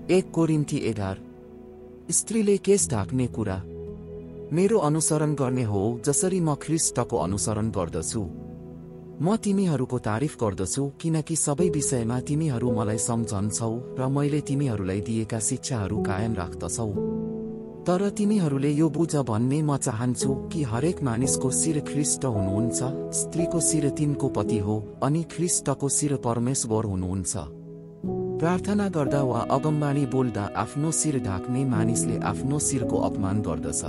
1 कोरिन्थी 11। स्त्रीले केश ढाक्ने कुरा मेरो अनुसरण गर्ने हो जसरी म ख्रीष्टको अनुसरण गर्दछु। म तिमीहरूको तारिफ गर्दछु किनकि सबै विषयमा तिमीहरू मलाई सम्झन्छौ र मैले तिमीहरूलाई दिएका शिक्षाहरू कायम राख्दछौ। तर तिमीहरूले यो बुझ भन्ने म चाहन्छु कि हरेक मानिसको शिर ख्रीष्ट हुनुहुन्छ, स्त्रीको शिर तिनको पति हो अनि ख्रीष्टको शिर परमेश्वर हुनुहुन्छ। प्रार्थना गर्दा वा अगमबाणी बोल्दा आफ्नो शिर ढाक्ने मानिसले आफ्नो शिरको अपमान गर्दछ।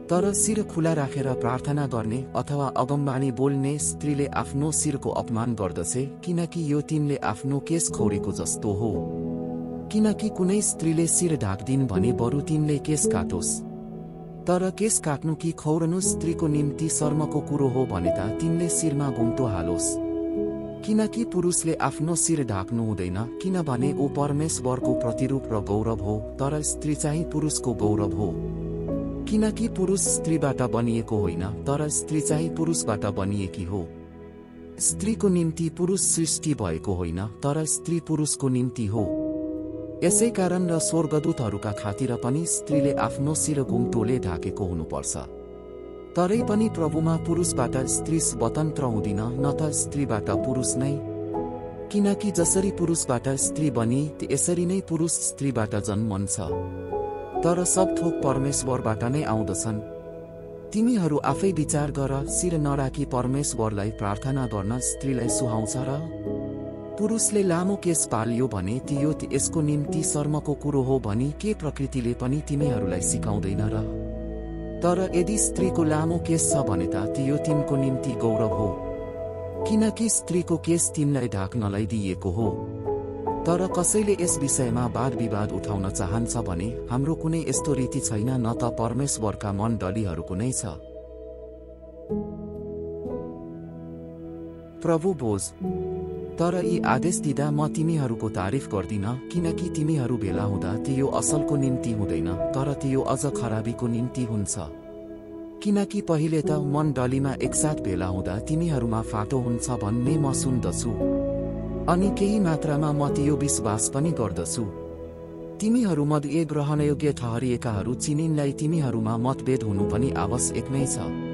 तर शिर खुला राखेर प्रार्थना गर्ने अथवा अगमबाणी बोल्ने स्त्रीले आफ्नो शिरको अपमान गर्दछे किनकि यो तिनले आफ्नो केश खौरेको जस्तो हो। किनकि कुनै स्त्रीले शिर ढाक्दिन् भने बरु तिनले केश काटोस्। तर केश काट्नु कि खौरनु स्त्रीको निम्ति शर्मको कुरो हो भने त तिनले शिरमा घुम्टो हालोस्। किनकि पुरुषले आफ्नो शिर ढाक्नु हुँदैन किनभने ऊ परमेश्वरको प्रतिरूप र गौरव हो, तर स्त्री चाहिँ पुरुषको गौरव हो। किनकि पुरुष स्त्रीबाट बनिएको होइन तर स्त्री चाहिँ पुरुषबाट बनिएकी हो। स्त्रीको निम्ति पुरुष सृष्टि भएको होइन तर स्त्री पुरुषको निम्ति हो। यसै कारण र स्वर्गदूतहरूका खातिर पनि स्त्रीले आफ्नो शिर घुम्टोले ढाकेको हुनुपर्छ। तरै पनि प्रभुमा पुरुषबाट स्त्री स्वतन्त्र हुँदिन न त स्त्रीबाट पुरुष नै। किनकि जसरी पुरुषबाट स्त्री बनी यसरी नै पुरुष स्त्रीबाट जन्मन्छ। तर सब थोक परमेश्वरबाट नै आउँदछन्। तिमीहरू आफै विचार गर, शिर नराखी परमेश्वरलाई प्रार्थना गर्न स्त्रीलाई सुहाउँछ र? पुरुषले लामो केश पाल्यो भने त्यो यसको निम्ति शर्मको कुरो हो भनी के प्रकृतिले पनि तिमीहरूलाई सिकाउँदैन र? तर यदि स्त्रीको लामो केश छ भने त त्यो तिनको निम्ति गौरव हो, किनकि स्त्रीको केश तिनलाई ढाक्नलाई दिइएको हो। तर कसैले यस विषयमा वाद विवाद उठाउन चाहन्छ भने हाम्रो कुनै यस्तो रीति छैन, न त परमेश्वरका मण्डलीहरूको नै छ। प्रभु बोझ तर यी आदेश दिँदा म तिमीहरूको तारिफ गर्दिन किनकि तिमीहरू भेला हुँदा त्यो असलको निम्ति हुँदैन तर त्यो अझ खराबीको निम्ति हुन्छ। किनकि पहिले त मण्डलीमा एकसाथ भेला हुँदा तिमीहरूमा फाटो हुन्छ भन्ने म सुन्दछु, अनि केही मात्रामा म त्यो विश्वास पनि गर्दछु। तिमीहरूमध्ये ग्रहणयोग्य ठहरिएकाहरू चिनिनलाई तिमीहरूमा मतभेद हुनु पनि आवश्यक नै छ।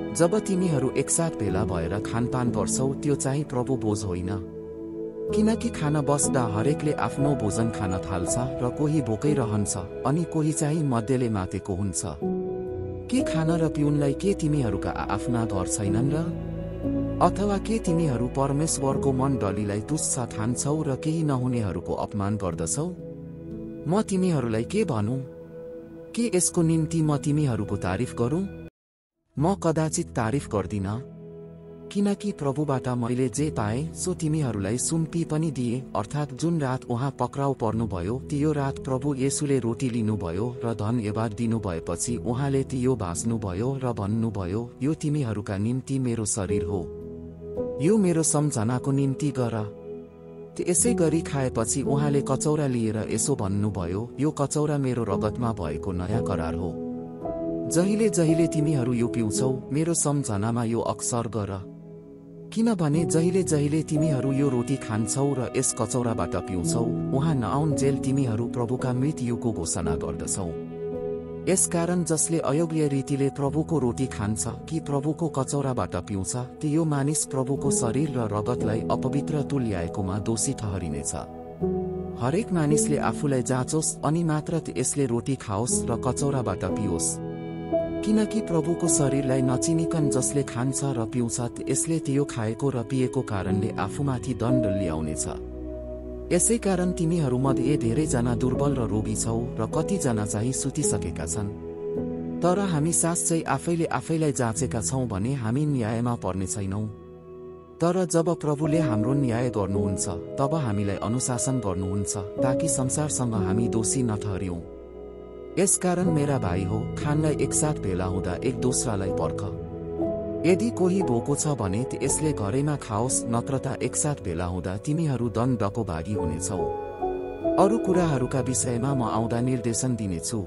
जब तिमीहरू एकसाथ भेला भएर खानपान गर्छौ त्यो चाहिँ प्रभु भोज होइन। किनकि खान बस्दा हरेकले आफ्नो भोजन खान थाल्छ र कोही भोकै रहन्छ अनि कोही चाहिँ मध्यले मातेको हुन्छ। के खान र पिउनलाई के तिमीहरूका आफ्ना घर छैनन् र? अथवा के तिमीहरू परमेश्वरको मण्डलीलाई तुच्छ ठान्छौ र केही नहुनेहरूको अपमान गर्दछौ? म तिमीहरूलाई के भनौँ? के यसको निम्ति म तिमीहरूको तारिफ गरौँ? म कदाचित तारिफ गर्दिन, किनकि प्रभुबाट मैले जे पाएँ सो तिमीहरूलाई सुम्पी पनि दिए, अर्थात् जुन रात उहाँ पक्राउ पर्नुभयो त्यो रात प्रभु येशूले रोटी लिनुभयो र धन्यवाद दिनुभएपछि उहाँले त्यो भाँच्नुभयो र भन्नुभयो, यो तिमीहरूका निम्ति मेरो शरीर हो, यो मेरो सम्झनाको निम्ति गर। यसै गरी खाएपछि उहाँले कचौरा लिएर यसो भन्नुभयो, यो कचौरा मेरो रगतमा भएको नयाँ करार हो। जहिले जहिले तिमीहरू यो पिउँछौ मेरो सम्झनामा यो अक्सर गर। किनभने जहिले जहिले तिमीहरू यो रोटी खान्छौ र यस कचौराबाट पिउँछौ उहाँ नआउन्जेल तिमीहरू प्रभुका मृत्युको घोषणा गर्दछौ। यसकारण जसले अयोग्य रीतिले प्रभुको रोटी खान्छ कि प्रभुको कचौराबाट पिउँछ त्यो मानिस प्रभुको शरीर र रगतलाई अपवित्र तुल्याएकोमा दोषी ठहरिनेछ। हरेक मानिसले आफूलाई जाँचोस् अनि मात्र यसले रोटी खाओस् र कचौराबाट पिओस्। किनकि प्रभुको शरीरलाई नचिनिकन जसले खान्छ र पिउँछ यसले त्यो खाएको र पिएको कारणले आफूमाथि दण्ड ल्याउनेछ। यसै कारण तिमीहरूमध्ये धेरैजना दुर्बल र रोगी छौ र कतिजना चाहिँ सुतिसकेका छन्। तर हामी साँच्चै आफैले आफैलाई जाँचेका छौं भने हामी न्यायमा पर्ने छैनौं। तर जब प्रभुले हाम्रो न्याय गर्नुहुन्छ तब हामीलाई अनुशासन गर्नुहुन्छ ताकि संसारसँग हामी दोषी नठहरियौं। यसकारण मेरा भाइ हो, खानलाई एकसाथ भेला हुँदा एक दोस्रालाई पर्ख। यदि कोही भोको छ भने यसले घरैमा खाओस्, नत्र त एकसाथ भेला हुँदा तिमीहरू दण्डको भागी हुनेछौ। अरू कुराहरूका विषयमा म आउँदा निर्देशन दिनेछु।